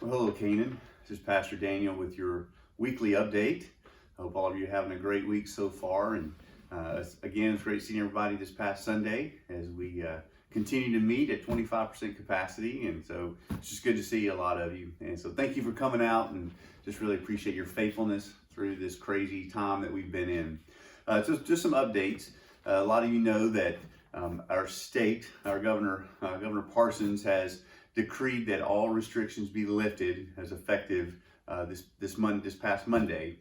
Well, hello, Canaan. This is Pastor Daniel with your weekly update. I hope all of you are having a great week so far. And again, it's great seeing everybody this past Sunday as we continue to meet at 25% capacity. And so it's just good to see a lot of you. And so thank you for coming out, and just really appreciate your faithfulness through this crazy time that we've been in. Just some updates. A lot of you know that our state, our Governor Parsons, has decreed that all restrictions be lifted as effective this past Monday.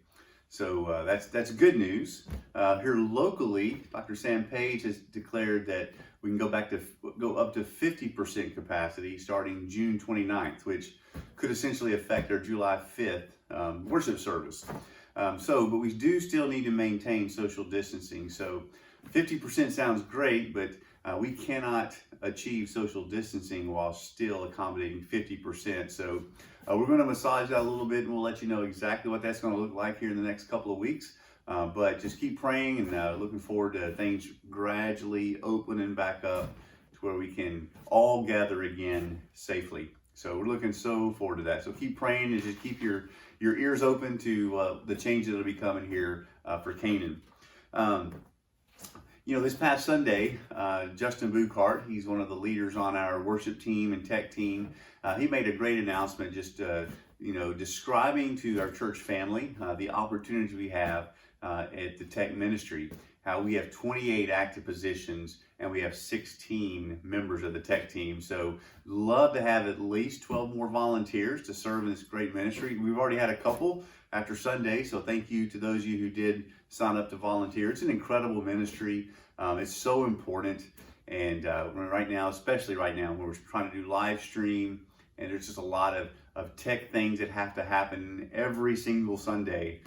So that's good news. Here locally, Dr. Sam Page has declared that we can go up to 50% capacity starting June 29th, which could essentially affect our July 5th worship service. But we do still need to maintain social distancing. So 50% sounds great, but we cannot achieve social distancing while still accommodating 50%. So we're going to massage that a little bit, and we'll let you know exactly what that's going to look like here in the next couple of weeks. But just keep praying, and looking forward to things gradually opening back up to where we can all gather again safely. So we're looking so forward to that. So keep praying, and just keep your ears open to the changes that will be coming here for Canaan. This past Sunday, Justin Buchart, he's one of the leaders on our worship team and tech team. He made a great announcement just, describing to our church family the opportunities we have at the tech ministry, how we have 28 active positions and we have 16 members of the tech team. So love to have at least 12 more volunteers to serve in this great ministry. We've already had a couple after Sunday, so thank you to those of you who did sign up to volunteer. It's an incredible ministry. It's so important, and right now, especially right now, when we're trying to do live stream, and there's just a lot of tech things that have to happen every single Sunday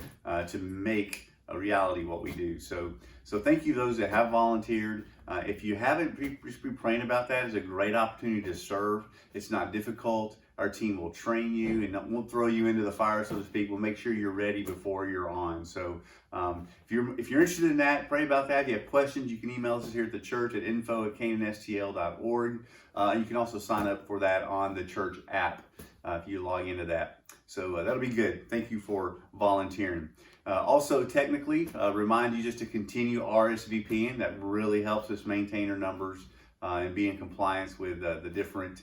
to make a reality what we do. So thank you those that have volunteered. If you haven't, just be praying about that. It's a great opportunity to serve. It's not difficult. Our team will train you and won't throw you into the fire, so to speak. We'll make sure you're ready before you're on. So if you're interested in that, pray about that. If you have questions, you can email us here at the church at info@canaanstl.org. You can also sign up for that on the church app if you log into that. So that'll be good. Thank you for volunteering. Also, technically, remind you just to continue RSVPing. That really helps us maintain our numbers and be in compliance with the different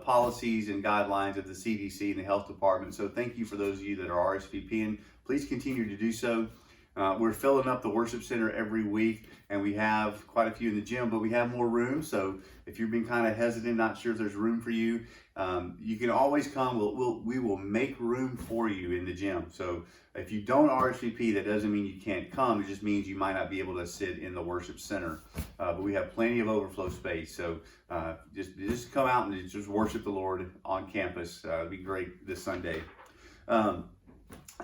policies and guidelines of the CDC and the health department. So thank you for those of you that are RSVPing. Please continue to do so. We're filling up the worship center every week, and we have quite a few in the gym, but we have more room. So if you've been kind of hesitant, not sure if there's room for you, you can always come. We will make room for you in the gym. So if you don't RSVP, that doesn't mean you can't come. It just means you might not be able to sit in the worship center. But we have plenty of overflow space. So just come out and just worship the Lord on campus. It'll be great this Sunday.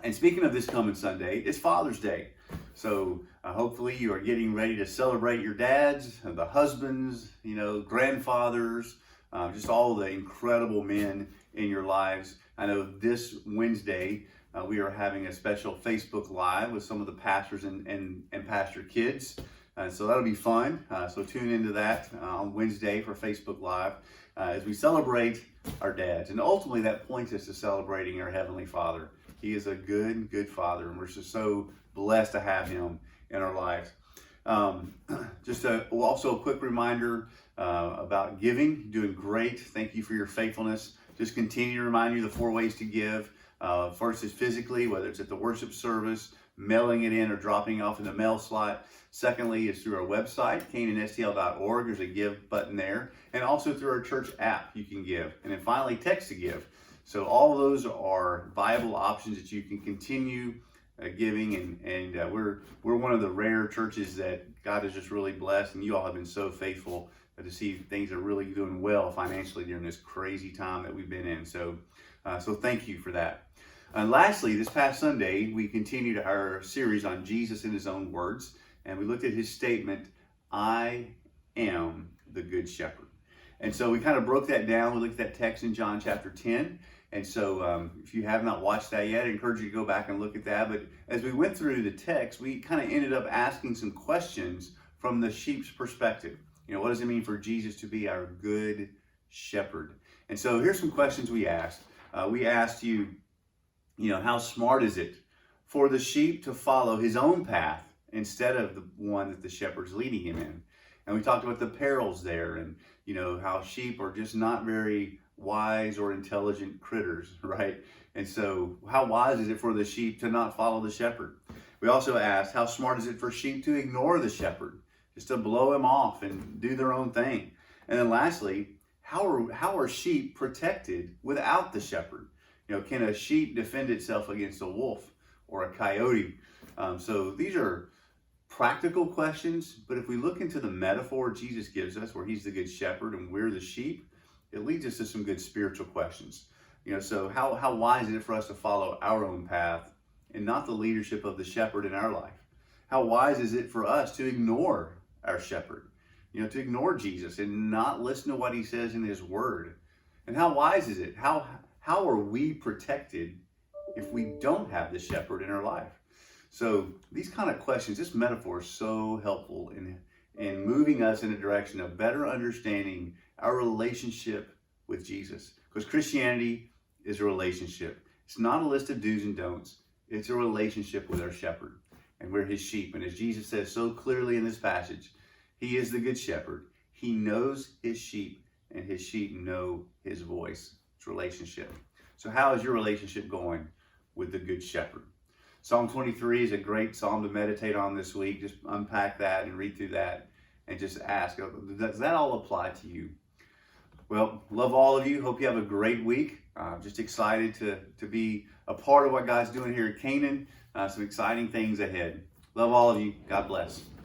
And speaking of this coming Sunday, it's Father's Day. So hopefully you are getting ready to celebrate your dads, the husbands, grandfathers, just all the incredible men in your lives. I know this Wednesday we are having a special Facebook Live with some of the pastors and pastor kids. So that'll be fun. So tune into that on Wednesday for Facebook Live as we celebrate our dads. And ultimately that points us to celebrating our Heavenly Father. He is a good Father, and we're just so blessed to have him in our lives. Also a quick reminder about giving. You're doing great. Thank you for your faithfulness. Just continue to remind you the 4 ways to give. First is physically, whether it's at the worship service, mailing it in, or dropping it off in the mail slot. Secondly is through our website, canaanstl.org. There's a give button there. And also through our church app, you can give. And then finally, text to give. So all of those are viable options that you can continue giving, and we're one of the rare churches that God has just really blessed, and you all have been so faithful to see things are really doing well financially during this crazy time that we've been in. So thank you for that. And lastly, this past Sunday, we continued our series on Jesus in his own words, and we looked at his statement, "I am the good shepherd." And so we kind of broke that down. We looked at that text in John chapter 10. And so if you have not watched that yet, I encourage you to go back and look at that. But as we went through the text, we kind of ended up asking some questions from the sheep's perspective. What does it mean for Jesus to be our good shepherd? And so here's some questions we asked. We asked you, how smart is it for the sheep to follow his own path instead of the one that the shepherd's leading him in? And we talked about the perils there, and how sheep are just not very wise or intelligent critters, right? And so how wise is it for the sheep to not follow the shepherd? We also asked, how smart is it for sheep to ignore the shepherd, just to blow him off and do their own thing? And then lastly, how are sheep protected without the shepherd? Can a sheep defend itself against a wolf or a coyote? So these are practical questions, but if we look into the metaphor Jesus gives us, where he's the good shepherd and we're the sheep, it leads us to some good spiritual questions. So how wise is it for us to follow our own path and not the leadership of the shepherd in our life? How wise is it for us to ignore our shepherd, to ignore Jesus and not listen to what he says in his word? And how wise is it? How are we protected if we don't have the shepherd in our life? So these kind of questions, this metaphor is so helpful in moving us in a direction of better understanding our relationship with Jesus. Because Christianity is a relationship. It's not a list of do's and don'ts. It's a relationship with our shepherd, and we're his sheep. And as Jesus says so clearly in this passage, he is the good shepherd. He knows his sheep, and his sheep know his voice. It's relationship. So how is your relationship going with the good shepherd? Psalm 23 is a great psalm to meditate on this week. Just unpack that and read through that and just ask, does that all apply to you? Well, love all of you. Hope you have a great week. Just excited to be a part of what God's doing here at Canaan. Some exciting things ahead. Love all of you. God bless.